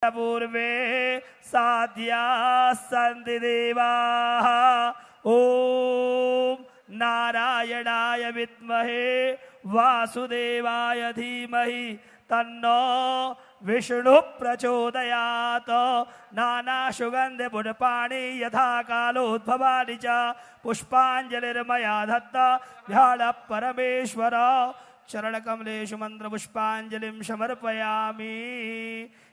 पूर्वे साध्या सन्ति देवाः ॐ नारायणाय विद्महे वासुदेवाय धीमहि तन्नो विष्णु प्रचोदयात्। नानासुगन्धि पुष्पाणि यथा कालोद्भवानि च पुष्पाञ्जलिर्मया दत्ता ध्यान परमेश्वर। चरणकमलेषु मन्त्रपुष्पाञ्जलिं समर्पयामि।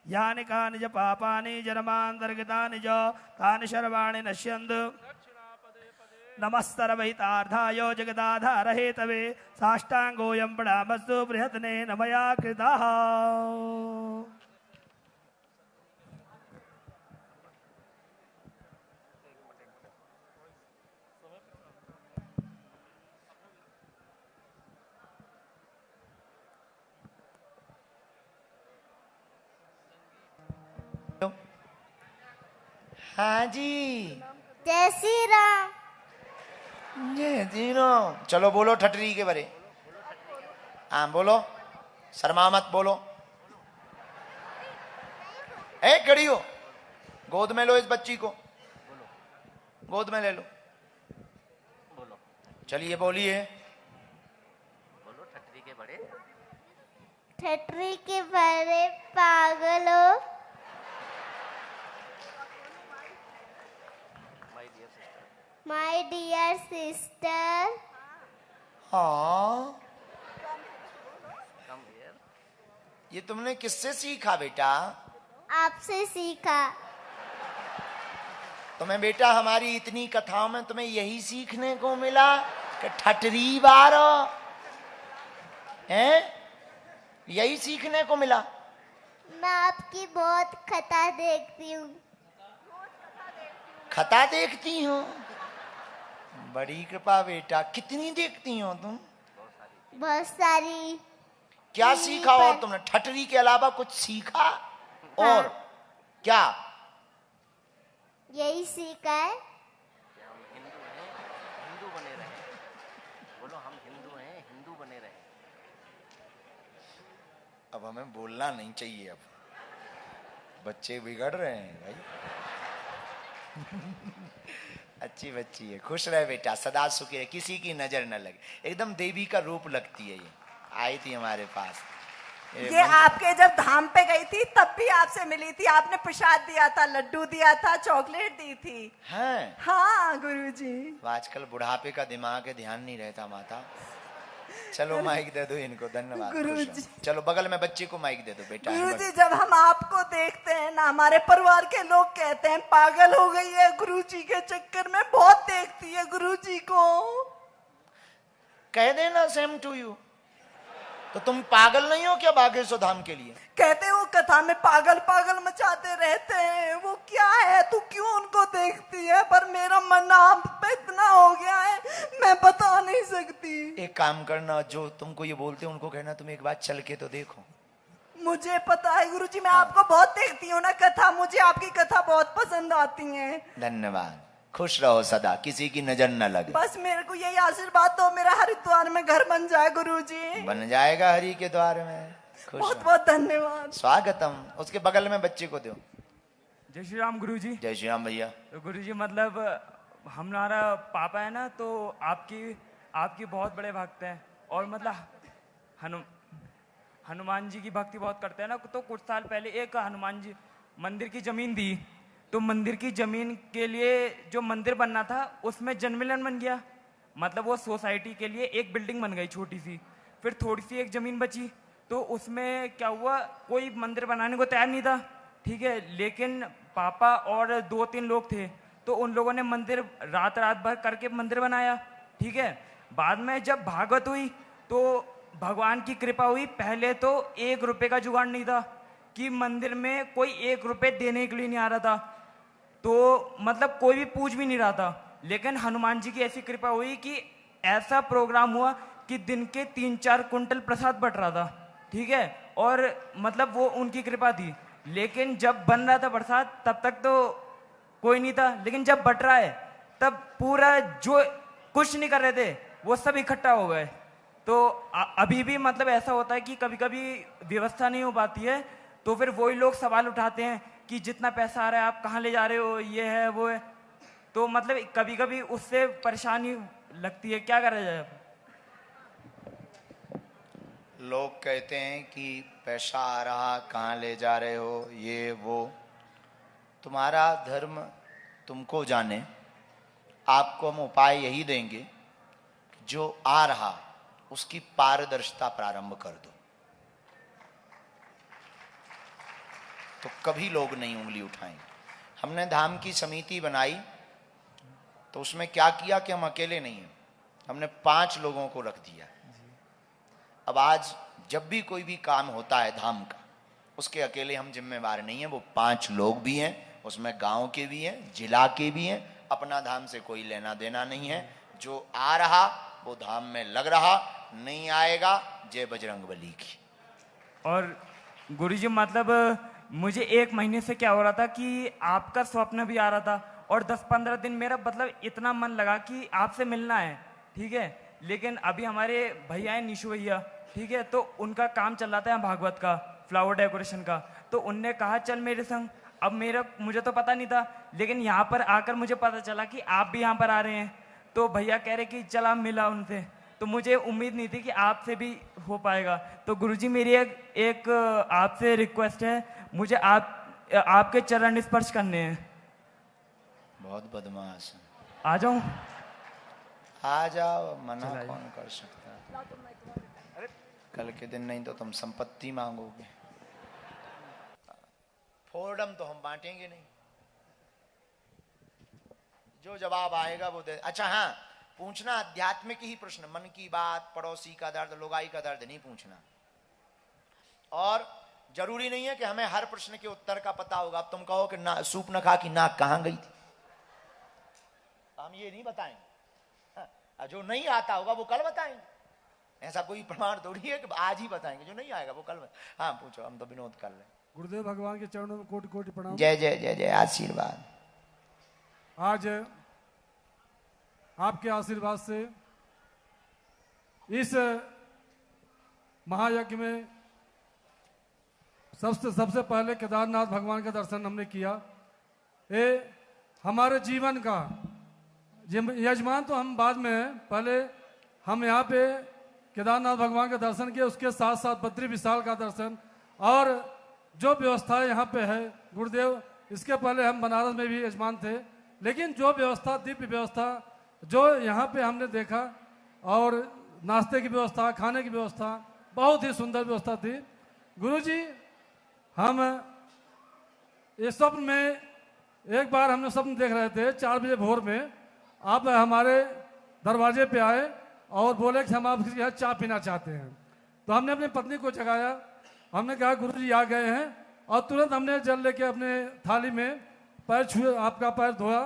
यानि कानि च पापानि जन्मान्तर्गतानि च तानि सर्वाणि नश्यन्तु। नमस्तरवहितार्थाय जगदाधार हेतवे साष्टांगोऽयं प्रणामस्तु बृहत्नेन मया कृतः। हाँ जी, जय श्री राम। जय श्री राम। चलो बोलो ठटरी के बारे। हाँ बोलो, शर्मा मत बोलो। ए खड़ी हो, गोद में लो इस बच्ची को, गोद में ले लो। बोलो, चलिए बोलिए। बोलो ठटरी के बड़े। ठटरी के बड़े पागलो। My dear sister. हाँ, कम हियर। ये तुमने किससे सीखा बेटा? आपसे सीखा। तुम्हें बेटा हमारी इतनी कथाओं में तुम्हें यही सीखने को मिला कि ठटरी बारो हैं? यही सीखने को मिला? मैं आपकी बहुत कथा देखती हूँ। कथा देखती हूँ? बड़ी कृपा बेटा। कितनी देखती हो तुम? बहुत सारी। क्या सीखा और तुमने? ठटरी के अलावा कुछ सीखा? और क्या? यही सीखा है। हम हिंदू हैं, हिंदू बने रहे। बोलो हम हिंदू हैं, हिंदू बने रहे। अब हमें बोलना नहीं चाहिए। अब बच्चे बिगड़ रहे हैं भाई। अच्छी बच्ची है, खुश रहे बेटा, सदा सुखी रहे, किसी की नजर न लगे। एकदम देवी का रूप लगती है। ये आई थी हमारे पास। ये आपके जब धाम पे गई थी तब भी आपसे मिली थी। आपने प्रसाद दिया था, लड्डू दिया था, चॉकलेट दी थी। हैं? हाँ गुरुजी। आजकल बुढ़ापे का दिमाग है, ध्यान नहीं रहता माता। चलो माइक दे दो इनको। धन्यवाद गुरुजी। चलो बगल में बच्चे को माइक दे दो बेटा। गुरुजी जब हम आपको देखते हैं ना, हमारे परिवार के लोग कहते हैं पागल हो गई है गुरुजी के चक्कर में, बहुत देखती है गुरुजी को। कह देना सेम टू यू। तो तुम पागल नहीं हो क्या बागेश्वर धाम के लिए? कहते वो कथा में पागल पागल मचाते रहते हैं। वो क्या है, तू क्यों उनको देखती है? पर मेरा मन आप पे इतना हो गया है, मैं बता नहीं सकती। एक काम करना, जो तुमको ये बोलते हैं उनको कहना तुम एक बार चल के तो देखो। मुझे पता है गुरुजी, मैं आपको बहुत देखती हूँ ना कथा, मुझे आपकी कथा बहुत पसंद आती है। धन्यवाद। खुश रहो सदा, किसी की नजर न लगे। बस मेरे को यही आशीर्वाद दो, मेरा हरिद्वार में घर बन जाए गुरुजी। बन जाएगा हरि के द्वार में। खुश बहुत रहो। बहुत धन्यवाद। स्वागतम। उसके बगल में बच्चे को दो। जय श्री राम गुरुजी। जय श्री राम भैया। तो गुरुजी मतलब हमारा पापा है ना, तो आपकी बहुत बड़े भक्त हैं। और मतलब हनुमान जी की भक्ति बहुत करते हैं ना। तो कुछ साल पहले एक हनुमान जी मंदिर की जमीन दी। तो मंदिर की जमीन के लिए जो मंदिर बनना था उसमें जनमिलन बन गया। मतलब वो सोसाइटी के लिए एक बिल्डिंग बन गई छोटी सी। फिर थोड़ी सी एक जमीन बची, तो उसमें क्या हुआ, कोई मंदिर बनाने को तैयार नहीं था। ठीक है, लेकिन पापा और 2-3 लोग थे, तो उन लोगों ने मंदिर रात भर करके मंदिर बनाया। ठीक है, बाद में जब भागवत हुई तो भगवान की कृपा हुई। पहले तो 1 रुपए का जुगाड़ नहीं था कि मंदिर में कोई 1 रुपए देने के लिए नहीं आ रहा था। तो मतलब कोई भी पूछ भी नहीं रहा था। लेकिन हनुमान जी की ऐसी कृपा हुई कि ऐसा प्रोग्राम हुआ कि दिन के 3-4 कुंटल प्रसाद बट रहा था। ठीक है, और मतलब वो उनकी कृपा थी। लेकिन जब बन रहा था प्रसाद तब तक तो कोई नहीं था, लेकिन जब बट रहा है तब पूरा जो कुछ नहीं कर रहे थे वो सब इकट्ठा हो गए। तो अभी भी मतलब ऐसा होता है कि कभी कभी व्यवस्था नहीं हो पाती है, तो फिर वही लोग सवाल उठाते हैं कि जितना पैसा आ रहा है आप कहाँ ले जा रहे हो, ये है वो है। तो मतलब कभी कभी उससे परेशानी लगती है, क्या करा जाए? लोग कहते हैं कि पैसा आ रहा, कहाँ ले जा रहे हो, ये वो। तुम्हारा धर्म तुमको जाने। आपको हम उपाय यही देंगे, जो आ रहा उसकी पारदर्शिता प्रारंभ कर दो, तो कभी लोग नहीं उंगली उठाएंगे। हमने धाम की समिति बनाई तो उसमें क्या किया कि हम अकेले नहीं हैं, हमने 5 लोगों को रख दिया। अब आज जब भी कोई भी काम होता है धाम का, उसके अकेले हम जिम्मेवार नहीं हैं, वो 5 लोग भी हैं, उसमें गांव के भी हैं, जिला के भी हैं। अपना धाम से कोई लेना देना नहीं है। जो आ रहा वो धाम में लग रहा, नहीं आएगा जय बजरंगबली की। और गुरुजी मतलब मुझे 1 महीने से क्या हो रहा था कि आपका स्वप्न भी आ रहा था, और 10-15 दिन मेरा मतलब इतना मन लगा कि आपसे मिलना है, ठीक है। लेकिन अभी हमारे भैया हैं निशु भैया, ठीक है, तो उनका काम चल रहा था भागवत का, फ्लावर डेकोरेशन का। तो उनने कहा चल मेरे संग। अब मुझे तो पता नहीं था, लेकिन यहाँ पर आकर मुझे पता चला कि आप भी यहाँ पर आ रहे हैं। तो भैया कह रहे कि चल आप मिला उनसे, तो मुझे उम्मीद नहीं थी कि आपसे भी हो पाएगा। तो गुरुजी मेरी एक आपसे रिक्वेस्ट है, मुझे आपके चरण स्पर्श करने हैं। बहुत बदमाश है। आ जाऊं? आ जाओ, मना कौन कर सकता है। कल के दिन नहीं तो तुम संपत्ति मांगोगे। फोर्डम तो हम बांटेंगे नहीं, जो जवाब आएगा वो दे। अच्छा हाँ, पूछना आध्यात्मिक ही प्रश्न, मन की बात, पड़ोसी का दर्द, लोगाई का दर्द नहीं पूछना। और जरूरी नहीं है कि हमें हर प्रश्न के उत्तर का पता होगा। अब तुम कहो कि ना सूप न खा कि नाक कहां गई थी, हम ये नहीं बताएंगे। हाँ, जो नहीं आता होगा वो कल बताएंगे। ऐसा कोई प्रमाण थोड़ी है कि आज ही बताएंगे, जो नहीं आएगा वो कल। हाँ पूछो, हम तो विनोद कर लें। गुरुदेव भगवान के चरणों में कोटि कोटि प्रणाम। जय जय जय जय, आशीर्वाद। आज आपके आशीर्वाद से इस महायज्ञ में सबसे पहले केदारनाथ भगवान का दर्शन हमने किया। ये हमारे जीवन का यजमान तो हम बाद में हैं, पहले हम यहाँ पे केदारनाथ भगवान का दर्शन किए, उसके साथ साथ बद्री विशाल का दर्शन। और जो व्यवस्था यहाँ पे है गुरुदेव, इसके पहले हम बनारस में भी यजमान थे, लेकिन जो व्यवस्था, दिव्य व्यवस्था जो यहाँ पे हमने देखा, और नाश्ते की व्यवस्था, खाने की व्यवस्था, बहुत ही सुंदर व्यवस्था थी। गुरुजी, हम ये स्वप्न में एक बार हमने स्वप्न देख रहे थे, 4 बजे भोर में आप हमारे दरवाजे पे आए और बोले कि हम आपके यहाँ चाय पीना चाहते हैं। तो हमने अपनी पत्नी को जगाया, हमने कहा गुरुजी आ गए हैं, और तुरंत हमने जल लेके अपने थाली में पैर छुए, आपका पैर धोया,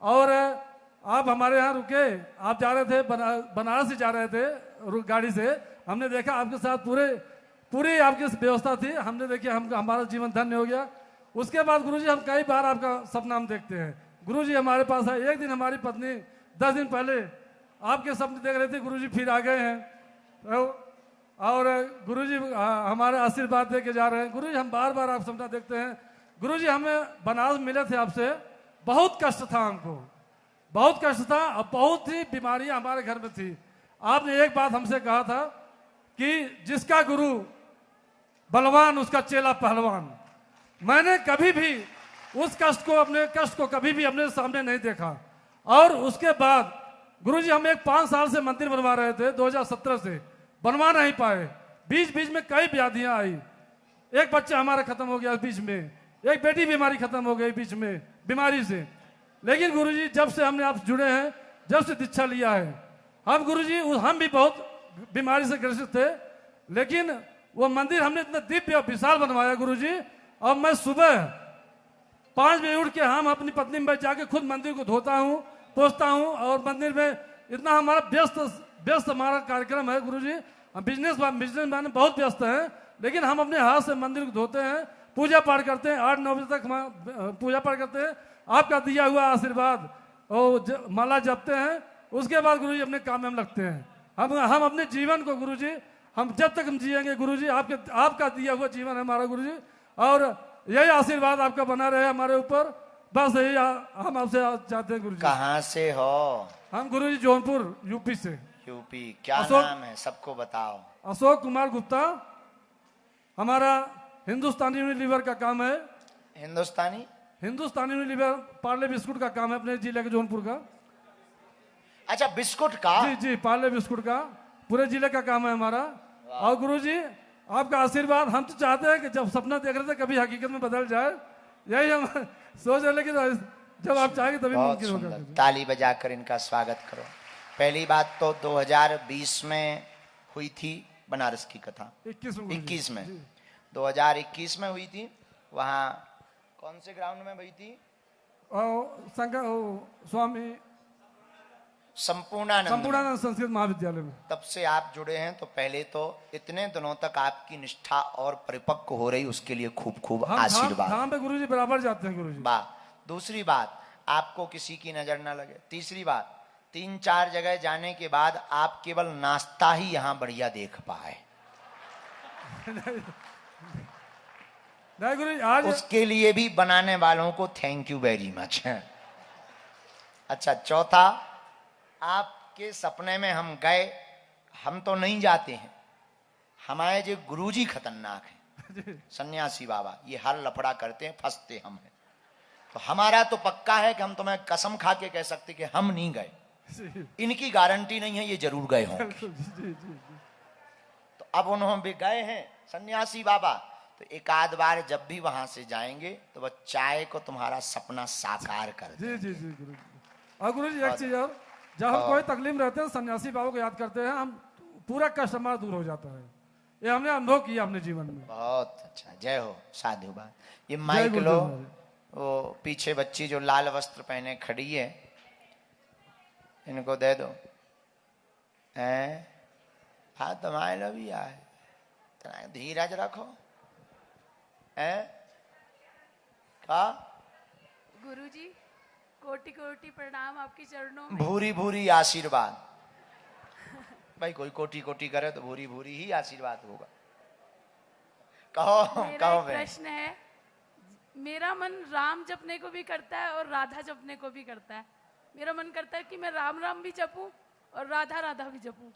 और आप हमारे यहाँ रुके। आप जा रहे थे बनारस से जा रहे थे गाड़ी से, हमने देखा आपके साथ पूरी आपकी व्यवस्था थी। हमने देखा हमारा जीवन धन्य हो गया। उसके बाद गुरुजी हम कई बार आपका सपना हम देखते हैं। गुरुजी हमारे पास है। एक दिन हमारी पत्नी 10 दिन पहले आपके सपने देख रहे थे, गुरुजी फिर आ गए हैं, और गुरुजी हमारे आशीर्वाद दे के जा रहे हैं। गुरुजी हम बार बार आप सपना देखते हैं। गुरुजी हमें बनारस मिले थे आपसे, बहुत कष्ट था, हमको बहुत कष्ट था, और बहुत ही बीमारियां हमारे घर में थी। आपने एक बात हमसे कहा था कि जिसका गुरु बलवान उसका चेला पहलवान। मैंने कभी भी उस अपने कष्ट को कभी भी अपने सामने नहीं देखा। और उसके बाद गुरुजी हम 5 साल से मंदिर बनवा रहे थे, 2017 से बनवा नहीं पाए। बीच बीच में कई व्याधियां आई, एक बच्चा हमारा खत्म हो गया बीच में, एक बेटी बीमारी खत्म हो गई बीच में बीमारी से। लेकिन गुरुजी जब से हमने आप जुड़े हैं, जब से दीक्षा लिया है, हम गुरुजी हम भी बहुत बीमारी से ग्रसित थे, लेकिन वो मंदिर हमने इतना दिव्य और विशाल बनवाया गुरुजी। और मैं सुबह 5 बजे उठ के हम अपनी पत्नी में जाके खुद मंदिर को धोता हूँ, पोछता हूँ, और मंदिर में इतना हमारा व्यस्त हमारा कार्यक्रम है गुरुजी। हम बिजनेसमैन बहुत व्यस्त हैं, लेकिन हम अपने हाथ से मंदिर को धोते हैं, पूजा पाठ करते हैं, 8-9 बजे तक हम पूजा पाठ करते हैं, आपका दिया हुआ आशीर्वाद और माला जपते हैं। उसके बाद गुरुजी अपने काम में हम लगते हैं। हम अपने जीवन को गुरुजी, हम जब तक हम जिएंगे गुरुजी, आपका दिया हुआ जीवन है हमारा गुरुजी, और यही आशीर्वाद आपका बना रहे हमारे ऊपर, बस यही हम आपसे चाहते हैं गुरु जी। कहाँ से हो? हम गुरु जी जौनपुर यूपी से। यूपी। क्या अशोक- नाम है सबको बताओ। अशोक कुमार गुप्ता। हमारा हिंदुस्तानी यूनिलीवर का काम है। हिंदुस्तानी हिंदुस्तानी यूनिलीवर पार्ले बिस्कुट का काम है अपने जिले के जौनपुर का। अच्छा, बिस्कुट का। जी जी, पार्ले बिस्कुट का पूरे जिले का काम है हमारा। और गुरु जी आपका आशीर्वाद, हम तो चाहते हैं कि जब सपना देख रहे थे कभी हकीकत में बदल जाए, यही हम सोच रहे, लेकिन जब आप चाहेंगे तभी बहुत मुमकिन होगा। सुंदर, ताली बजाकर इनका स्वागत करो। पहली बात तो 2020 में हुई थी बनारस की कथा। 21 में 2021 में हुई थी। वहाँ कौन से ग्राउंड में हुई थी? स्वामी संपूर्णानंद संस्कृत महाविद्यालय में। तब से आप जुड़े हैं, तो पहले तो इतने दिनों तक आपकी निष्ठा और परिपक्व हो रही, उसके लिए खूब खूब आशीर्वाद। धाम पे गुरुजी बराबर जाते हैं गुरुजी। वाह। दूसरी बात, आपको किसी की नजर न लगे। तीसरी बात, 3-4 जगह जाने के बाद आप केवल नाश्ता ही यहाँ बढ़िया देख पाए। नहीं गुरुजी, आज उसके लिए भी बनाने वालों को थैंक यू वेरी मच। अच्छा, चौथा, आपके सपने में हम गए, हम तो नहीं जाते हैं, हमारे जो गुरुजी खतरनाक हैं, सन्यासी बाबा, ये हर लफड़ा करते हैं, फंसते हम हैं। तो हमारा तो पक्का है कि हम तुम्हें कसम खा के कह सकते कि हम नहीं गए, इनकी गारंटी नहीं है ये जरूर गए होंगे। तो अब उन्होंने भी गए हैं सन्यासी बाबा, तो एक आध बार जब भी वहां से जाएंगे तो वह चाय को तुम्हारा सपना साकार कर जी दे। जी जी गुरु जी। और गुरु जी एक चीज और, जब हम कोई तकलीफ रहते हैं सन्यासी बाबा को याद करते हैं, हम पूरा कष्ट हमारा दूर हो जाता है। ये हमने अनुभव किया अपने जीवन में। बहुत अच्छा, जय हो, साधुवाद। ये जय माइक गुरुदेव लो। महाराज। वो पीछे बच्ची जो लाल वस्त्र पहने खड़ी है, इनको दे दो। हाँ, तुम्हारे लो भी आए, धीरज रखो। का गुरुजी, कोटि कोटि प्रणाम आपके चरणों में। भूरी भूरी आशीर्वाद। भाई कोई कोटि कोटि करे तो भूरी भूरी ही आशीर्वाद होगा। कहो मेरा कहो एक बहन। प्रश्न है। मेरा मन राम जपने को भी करता है और राधा जपने को भी करता है। मेरा मन करता है कि मैं राम राम भी जपूं और राधा राधा भी जपूं।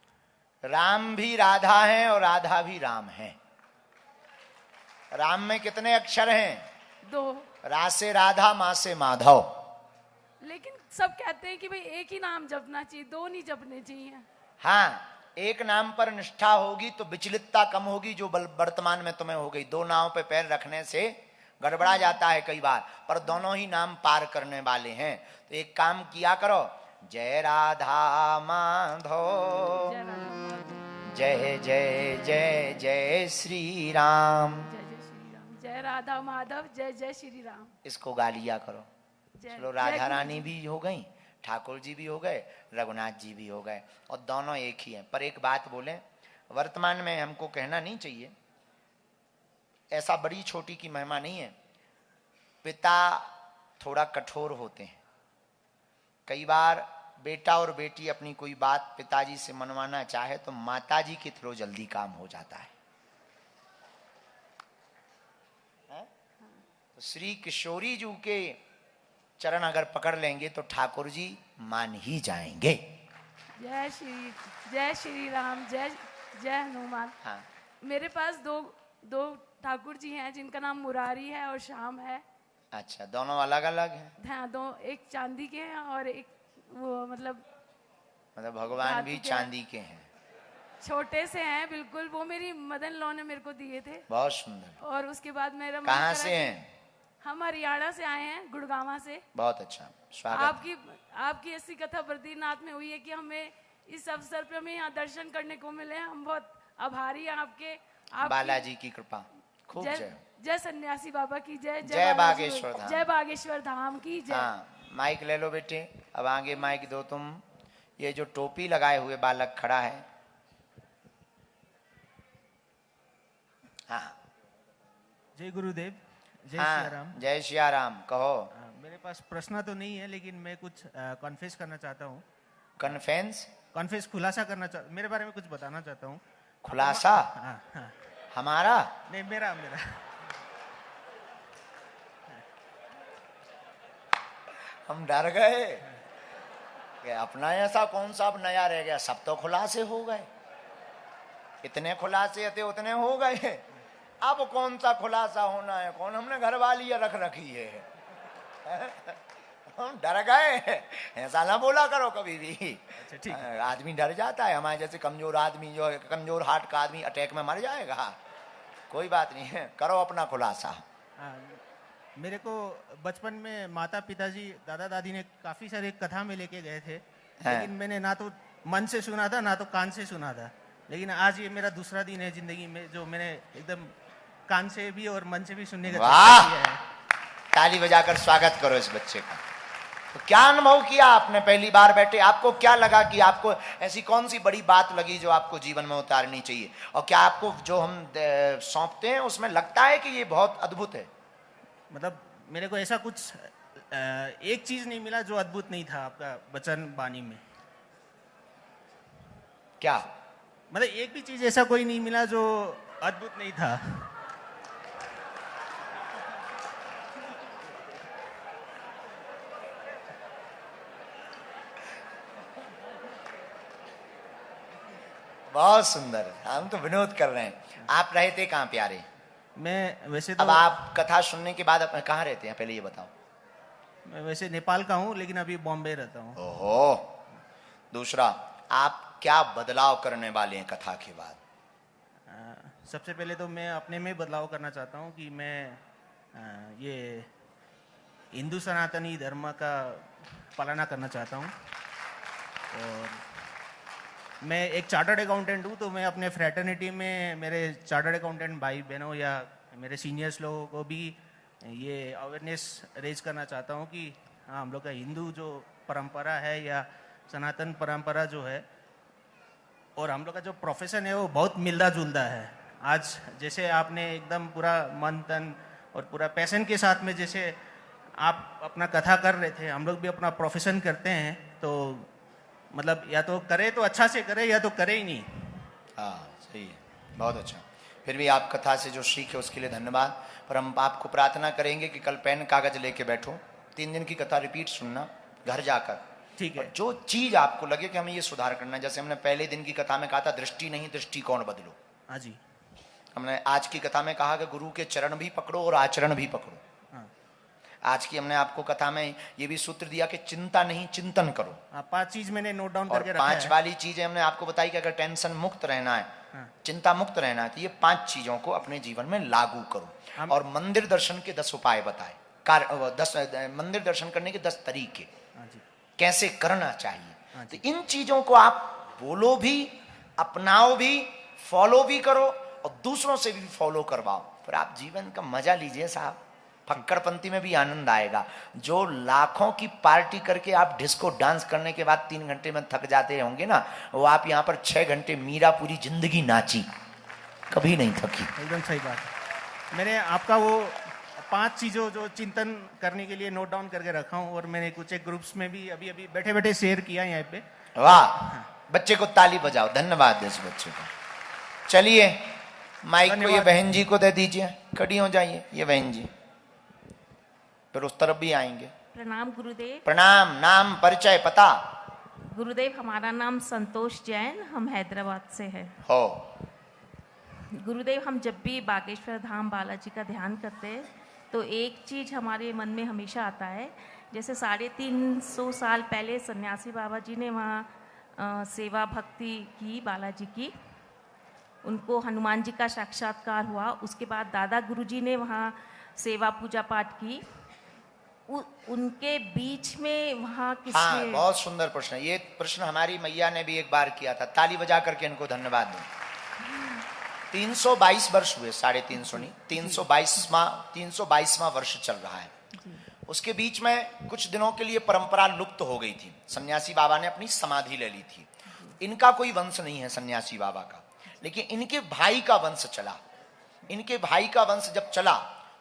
राम भी राधा है और राधा भी राम है। राम में कितने अक्षर हैं? 2। रा से राधा, माँ से माधव। लेकिन सब कहते हैं कि भाई एक ही नाम जपना चाहिए, 2 नहीं जपने चाहिए। हाँ, एक नाम पर निष्ठा होगी तो विचलितता कम होगी, जो वर्तमान में तुम्हें हो गई। 2 नाव पे पैर रखने से गड़बड़ा जाता है कई बार, पर दोनों ही नाम पार करने वाले हैं। तो एक काम किया करो, जय राधा माधव, जय राधा माधव, जय जय जय जय श्री राम। जय जय श्री राम। जय राधा माधव, जय जय श्री राम। इसको गा लिया करो। जय चलो, राधा रानी भी हो गई, ठाकुर जी भी हो गए, रघुनाथ जी भी हो गए, और दोनों एक ही हैं। पर एक बात बोलें, वर्तमान में हमको कहना नहीं चाहिए, ऐसा बड़ी छोटी की महिमा नहीं है। पिता थोड़ा कठोर होते हैं। कई बार बेटा और बेटी अपनी कोई बात पिताजी से मनवाना चाहे तो माताजी के थ्रू जल्दी काम हो जाता है। तो श्री किशोरी जी के चरण अगर पकड़ लेंगे तो ठाकुर जी मान ही जाएंगे। जय श्री राम, जय जय हनुमान। हाँ, मेरे पास दो ठाकुर जी हैं जिनका नाम मुरारी है और श्याम है। अच्छा, दोनों अलग अलग हैं? हाँ, 2, एक चांदी के हैं और एक वो मतलब भगवान भी चांदी के हैं। छोटे से हैं बिल्कुल। वो मेरी मदन लॉ ने मेरे को दिए थे। बहुत सुंदर। और उसके बाद मेरा मन कहाँ करा से कि हैं? हम हरियाणा से आए हैं, गुड़गांवा से। बहुत अच्छा, स्वागत है। आपकी ऐसी कथा बद्रीनाथ में हुई है कि हमें इस अवसर पे हमें यहाँ दर्शन करने को मिले। हम बहुत आभारी हैं आपके। बालाजी की कृपा। खूब जय। जय सन्यासी बाबा की जय। जय बागेश्वर धाम। जय बागेश्वर धाम की जय। हाँ, माइक ले लो बेटे, अब आगे माइक दो तुम। ये जो टोपी लगाए हुए बालक खड़ा है, हाँ। जय गुरुदेव, जय हाँ, श्री राम। जय सिया राम। कहो। मेरे पास प्रश्न तो नहीं है, लेकिन मैं कुछ कॉन्फेस करना चाहता हूँ। कन्फेंस खुलासा करना मेरे बारे में कुछ बताना चाहता हूँ। खुलासा? हाँ हाँ। हमारा नहीं, मेरा हम डर गए कि अपना ऐसा कौन सा अब नया रह गया, सब तो खुलासे हो गए, इतने खुलासे थे उतने हो गए, अब कौन सा खुलासा होना है, कौन हमने घर वाली रख रखी है। हम डर गए, ऐसा ना बोला करो कभी भी। अच्छा, ठीक। आदमी डर जाता है, हमारे जैसे कमजोर आदमी, जो कमजोर हार्ट का आदमी अटैक में मर जाएगा। कोई बात नहीं है, करो अपना खुलासा। मेरे को बचपन में माता पिताजी दादा दादी ने काफी सारे कथा में लेके गए थे, लेकिन मैंने ना तो मन से सुना था ना तो कान से सुना था। लेकिन आज ये मेरा दूसरा दिन है जिंदगी में जो मैंने एकदम कान से भी और मन से भी सुनने का वाह, किया है। ताली बजाकर स्वागत करो इस बच्चे का। तो क्या अनुभव किया आपने पहली बार बैठे, आपको क्या लगा कि आपको ऐसी कौन सी बड़ी बात लगी जो आपको जीवन में उतारनी चाहिए, और क्या आपको जो हम सौंपते हैं उसमें लगता है कि ये बहुत अद्भुत है? मतलब मेरे को ऐसा कुछ एक चीज नहीं मिला जो अद्भुत नहीं था आपका वचन वाणी में। क्या मतलब एक भी चीज ऐसा कोई नहीं मिला जो अद्भुत नहीं था। बहुत सुंदर, हम तो विनोद कर रहे हैं। आप रहे थे कहाँ प्यारे? मैं वैसे तो अब आप कथा सुनने के बाद आप कहाँ रहते हैं पहले ये बताओ? मैं वैसे नेपाल का हूँ लेकिन अभी बॉम्बे रहता हूँ। ओहो। दूसरा, आप क्या बदलाव करने वाले हैं कथा के बाद? सबसे पहले तो मैं अपने में बदलाव करना चाहता हूँ कि मैं ये हिंदू सनातनी धर्म का पालना करना चाहता हूँ। और मैं एक चार्टर्ड अकाउंटेंट हूँ, तो मैं अपने फ्रेटर्निटी में मेरे चार्टर्ड अकाउंटेंट भाई बहनों या मेरे सीनियर्स लोगों को भी ये अवेयरनेस रेज करना चाहता हूँ कि हाँ, हम लोग का हिंदू जो परंपरा है या सनातन परंपरा जो है और हम लोग का जो प्रोफेशन है वो बहुत मिलता जुलता है। आज जैसे आपने एकदम पूरा मन तन और पूरा पैशन के साथ में जैसे आप अपना कथा कर रहे थे, हम लोग भी अपना प्रोफेशन करते हैं, तो मतलब या तो करे तो अच्छा से करे या तो करे ही नहीं। हाँ सही है, बहुत अच्छा। फिर भी आप कथा से जो सीखे उसके लिए धन्यवाद। पर हम आपको प्रार्थना करेंगे कि कल पेन कागज लेके बैठो, 3 दिन की कथा रिपीट सुनना घर जाकर। ठीक है। जो चीज आपको लगे कि हमें ये सुधार करना है, जैसे हमने पहले दिन की कथा में कहा था दृष्टि नहीं दृष्टिकोण बदलो। हाँ जी। हमने आज की कथा में कहा कि गुरु के चरण भी पकड़ो और आचरण भी पकड़ो। हाँ। आज की हमने आपको कथा में ये भी सूत्र दिया कि चिंता नहीं चिंतन करो। 5 चीज मैंने नोट डाउन और करके रखा 5 है। वाली चीजें हमने आपको बताई कि अगर टेंशन मुक्त रहना है, हाँ। चिंता मुक्त रहना है, तो ये 5 चीजों को अपने जीवन में लागू करो। और मंदिर दर्शन के 10 उपाय बताए, 10 मंदिर दर्शन करने के 10 तरीके हाँ जी। कैसे करना चाहिए। हाँ तो इन चीजों को आप बोलो भी, अपनाओ भी, फॉलो भी करो और दूसरों से भी फॉलो करवाओ, फिर आप जीवन का मजा लीजिए साहब। फक्कड़पंथी में भी आनंद आएगा। जो लाखों की पार्टी करके आप डिस्को डांस करने के बाद 3 घंटे में थक जाते होंगे ना, वो आप यहाँ पर 6 घंटे मीरा पूरी जिंदगी नाची, कभी नहीं थकी। एकदम सही बात है। मैंने आपका वो 5 चीजों जो चिंतन करने के लिए नोट डाउन करके रखा हूँ और मैंने कुछ एक ग्रुप्स में भी अभी अभी बैठे बैठे शेयर किया यहाँ पे। वाह, बच्चे को ताली बजाओ, धन्यवाद दे इस बच्चे को। चलिए माइक को ये बहन जी को दे दीजिए, खड़ी हो जाइए ये बहन जी, फिर उस तरफ भी आएंगे। प्रणाम गुरुदेव। प्रणाम। नाम परिचय पता? गुरुदेव हमारा नाम संतोष जैन, हम हैदराबाद से हैं। हो। गुरुदेव हम जब भी बागेश्वर धाम बालाजी का ध्यान करते हैं तो एक चीज हमारे मन में हमेशा आता है, जैसे 350 साल पहले सन्यासी बाबा जी ने वहाँ सेवा भक्ति की बालाजी की, उनको हनुमान जी का साक्षात्कार हुआ, उसके बाद दादा गुरुजी ने वहाँ सेवा पूजा पाठ की, उनके बीच में वहाँ किसी। हाँ, बहुत सुंदर प्रश्न। ये प्रश्न हमारी मैया ने भी एक बार किया था, ताली बजा करके इनको धन्यवाद दो। 322 वर्ष हुए, 350 नहीं, 322वां वर्ष चल रहा है। उसके बीच में कुछ दिनों के लिए परंपरा लुप्त हो गई थी, सन्यासी बाबा ने अपनी समाधि ले ली थी। इनका कोई वंश नहीं है सन्यासी बाबा का, लेकिन इनके भाई का वंश चला। इनके भाई का वंश जब चला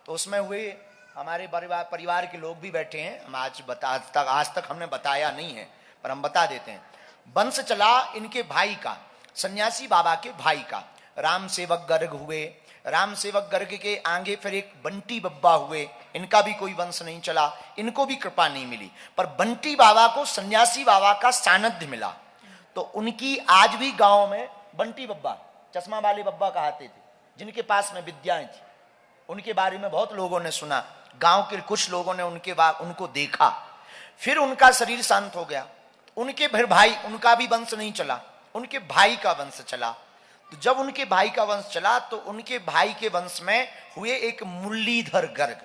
तो उसमें हुए, हमारे परिवार के लोग भी बैठे हैं, हम आज तक हमने बताया नहीं है पर हम बता देते हैं। वंश चला इनके भाई का, सन्यासी बाबा के भाई का। राम सेवक गर्ग हुए, राम सेवक गर्ग के आगे फिर एक बंटी बब्बा हुए, इनका भी कोई वंश नहीं चला, इनको भी कृपा नहीं मिली। पर बंटी बाबा को सन्यासी बाबा का सानिध्य मिला, तो उनकी आज भी गांव में बंटी बब्बा, चश्मा वाले बब्बा कहते थे, जिनके पास में विद्याएं थी, उनके बारे में बहुत लोगों ने सुना। गांव के कुछ लोगों ने उनको देखा, फिर उनका शरीर शांत हो गया। उनके फिर भाई, उनका भी वंश नहीं चला, उनके भाई का वंश चला। तो जब उनके भाई का वंश चला तो उनके भाई के वंश में हुए एक मुरलीधर गर्ग।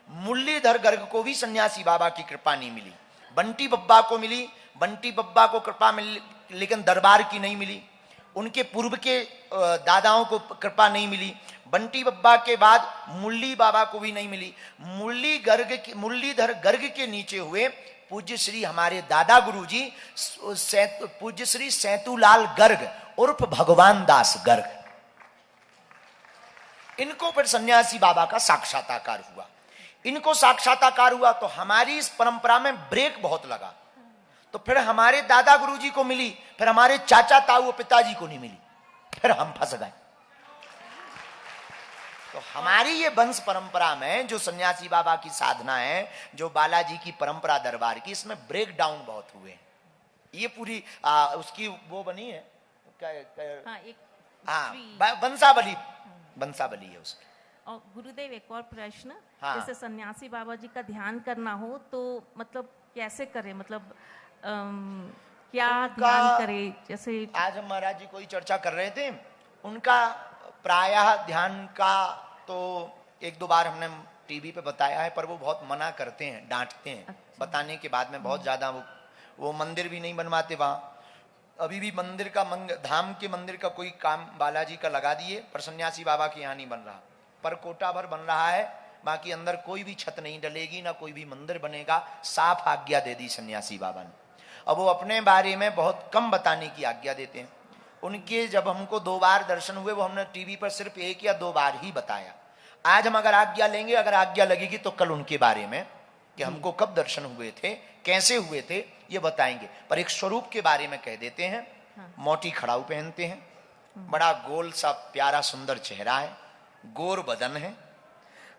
मुरलीधर गर्ग को भी सन्यासी बाबा की कृपा नहीं मिली, बंटी बब्बा को मिली। बंटी बब्बा को कृपा मिली, लेकिन दरबार की नहीं मिली। उनके पूर्व के दादाओं को कृपा नहीं मिली। बंटी बब्बा के बाद मुरली बाबा को भी नहीं मिली। मुरलीधर गर्ग के नीचे हुए पूज्य श्री हमारे दादा गुरुजी पूज्य श्री सैतूलाल गर्ग उर्फ भगवान दास गर्ग, इनको फिर सन्यासी बाबा का साक्षात्कार हुआ। इनको साक्षात्कार हुआ तो हमारी इस परंपरा में ब्रेक बहुत लगा। तो फिर हमारे दादा गुरुजी को मिली, फिर हमारे चाचा ताऊ पिताजी को नहीं मिली, फिर हम फंस गए। तो हमारी ये वंश परंपरा में जो सन्यासी बाबा की साधना है, जो बालाजी की परंपरा दरबार की, इसमें ब्रेक डाउन बहुत हुए। ये पूरी उसकी वो बनी है वंशावली, वंशावली है उसकी। और गुरुदेव एक और प्रश्न, हाँ। जैसे सन्यासी बाबा जी का ध्यान करना हो तो मतलब कैसे करें, मतलब क्या ध्यान करें? जैसे आज हम महाराज जी कोई चर्चा कर रहे थे, उनका प्रायः ध्यान का तो एक दो बार हमने टीवी पे बताया है, पर वो बहुत मना करते हैं, डांटते हैं। अच्छा। बताने के बाद में बहुत ज्यादा वो मंदिर भी नहीं बनवाते वहां। अभी भी मंदिर का धाम के मंदिर का कोई काम बालाजी का लगा दिए, पर सन्यासी बाबा के यहाँ नहीं बन रहा। पर कोटा भर बन रहा है, बाकी अंदर कोई भी छत नहीं डलेगी, ना कोई भी मंदिर बनेगा। साफ आज्ञा दे दी सन्यासी बाबा ने। अब वो अपने बारे में बहुत कम बताने की आज्ञा देते हैं। उनके जब हमको 2 बार दर्शन हुए, वो हमने टीवी पर सिर्फ 1 या 2 बार ही बताया। आज हम अगर आज्ञा लेंगे, अगर आज्ञा लगेगी तो कल उनके बारे में कि हमको कब दर्शन हुए थे, कैसे हुए थे, ये बताएंगे। पर एक स्वरूप के बारे में कह देते हैं। हाँ। मोटी खड़ाऊ पहनते हैं, बड़ा गोल सा प्यारा सुंदर चेहरा है, गोर बदन है,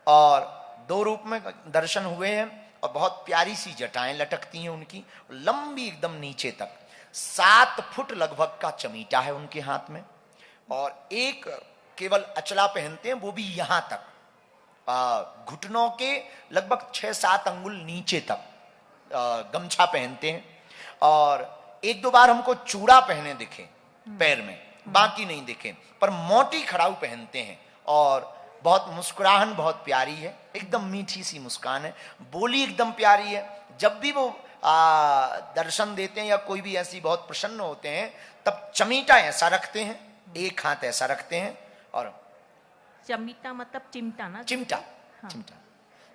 और 2 रूप में दर्शन हुए हैं। और बहुत प्यारी सी जटाएं लटकती हैं उनकी, लंबी एकदम नीचे तक। 7 फुट लगभग का चमीटा है उनके हाथ में, और एक केवल अचला पहनते हैं, वो भी यहां तक, घुटनों के लगभग 6-7 अंगुल नीचे तक गमछा पहनते हैं। और 1-2 बार हमको चूड़ा पहने दिखे पैर में, बाकी नहीं दिखे। पर मोटी खड़ाऊ पहनते हैं, और बहुत मुस्कुराहट बहुत प्यारी है, एकदम मीठी सी मुस्कान है, बोली एकदम प्यारी है। जब भी वो दर्शन देते हैं या कोई भी ऐसी बहुत प्रसन्न होते हैं, तब चमीटा ऐसा रखते हैं, एक हाथ ऐसा रखते हैं, और चमीटा मतलब चिमटा ना? चिमटा। हाँ। चिमटा,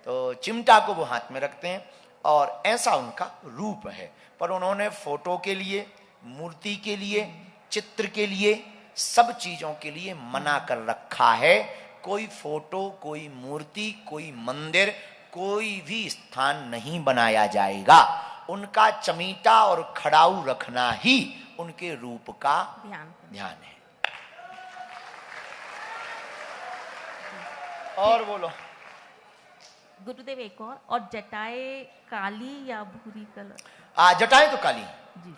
तो चिमटा को वो हाथ में रखते हैं, और ऐसा उनका रूप है। पर उन्होंने फोटो के लिए, मूर्ति के लिए, चित्र के लिए, सब चीजों के लिए मना कर रखा है। कोई फोटो, कोई मूर्ति, कोई मंदिर, कोई भी स्थान नहीं बनाया जाएगा। उनका चमीटा और खड़ाऊ रखना ही उनके रूप का ध्यान है। और बोलो गुरुदेव एक और जटाएं काली या भूरी कलर? जटाएं तो काली,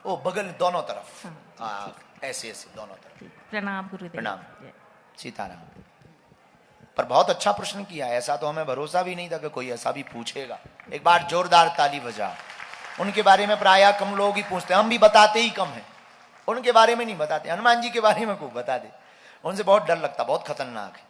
ओ बगल दोनों तरफ। हाँ, ऐसे ऐसे दोनों तरफ। प्रणाम गुरुदेव। प्रणाम, सीताराम। पर बहुत अच्छा प्रश्न किया, ऐसा तो हमें भरोसा भी नहीं था कि कोई ऐसा भी पूछेगा। एक बार जोरदार ताली बजा। उनके बारे में प्रायः कम लोग ही पूछते हैं, हम भी बताते ही कम है, उनके बारे में नहीं बताते। हनुमान जी के बारे में खूब बता दे, उनसे बहुत डर लगता, बहुत खतरनाक है।